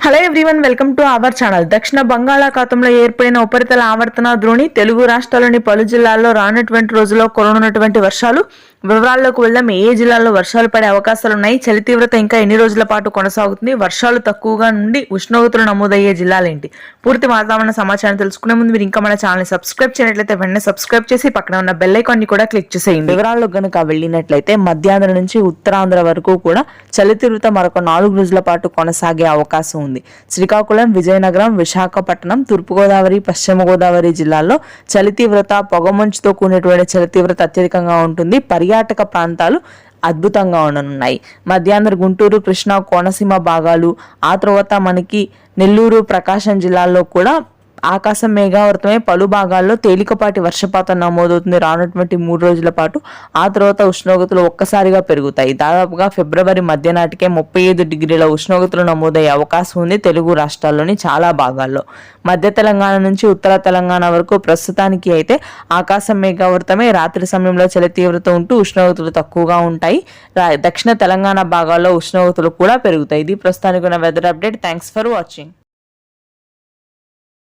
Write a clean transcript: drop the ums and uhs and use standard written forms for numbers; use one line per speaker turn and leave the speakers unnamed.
Hello everyone, welcome to our channel. దక్షిణ బంగాళాఖాతంలో ఏర్పడిన ఉపరితల ఆవర్తన ద్రోణి తెలుగు రాష్ట్రాల్లోని పలు జిల్లాల్లో రానున్నటువంటి రోజుల్లో కురవనున్నటువంటి వర్షాలు. వివరాల్లోకి వెళ్దాం. ఏ జిల్లాల్లో వర్షాలు పడే అవకాశాలు ఉన్నాయి, చలి తీవ్రత ఇంకా ఎన్ని రోజుల పాటు కొనసాగుతుంది, వర్షాలు తక్కువగా నుండి ఉష్ణోగ్రతలు నమోదయ్యే జిల్లాలేంటి, పూర్తి వాతావరణ సమాచారం తెలుసుకునే ముందు మీరు ఇంకా మన ఛానల్ సబ్స్క్రైబ్ చేయనట్లయితే వెంటనే సబ్స్క్రైబ్ చేసి పక్కన ఉన్న బెల్ ఐకాన్ ని కూడా క్లిక్ చేసేయండి. వివరాల్లో గనుక వెళ్ళినట్లయితే మధ్యాంధ్ర నుంచి ఉత్తరాంధ్ర వరకు కూడా చలి తీవ్రత మరొక 4 రోజుల పాటు కొనసాగే అవకాశం ఉంది. శ్రీకాకుళం, విజయనగరం, విశాఖపట్నం, తూర్పుగోదావరి, పశ్చిమ గోదావరి జిల్లాల్లో చలి తీవ్రత, పొగమంచుతో కూడినటువంటి చలి తీవ్రత అత్యధికంగా ఉంటుంది. పర్యాటక ప్రాంతాలు అద్భుతంగా ఉండనున్నాయి. మధ్యాంధ్ర, గుంటూరు, కృష్ణా, కోనసీమ భాగాలు, ఆ తర్వాత మనకి నెల్లూరు, ప్రకాశం జిల్లాల్లో కూడా ఆకాశం మేఘావృతమై పలు భాగాల్లో తేలికపాటి వర్షపాతం నమోదవుతుంది రానున్నటువంటి 3 రోజుల పాటు. ఆ తర్వాత ఉష్ణోగ్రతలు ఒక్కసారిగా పెరుగుతాయి. దాదాపుగా ఫిబ్రవరి మధ్య నాటికే 35 డిగ్రీల ఉష్ణోగ్రతలు నమోదయ్యే అవకాశం ఉంది తెలుగు రాష్ట్రాల్లోని చాలా భాగాల్లో. మధ్య తెలంగాణ నుంచి ఉత్తర తెలంగాణ వరకు ప్రస్తుతానికి అయితే ఆకాశం మేఘావృతమై రాత్రి సమయంలో చలి తీవ్రత ఉంటూ ఉష్ణోగ్రతలు తక్కువగా ఉంటాయి. దక్షిణ తెలంగాణ భాగాల్లో ఉష్ణోగ్రతలు కూడా పెరుగుతాయి. ఇది ప్రస్తుతానికి ఉన్న weather update. Thanks for watching.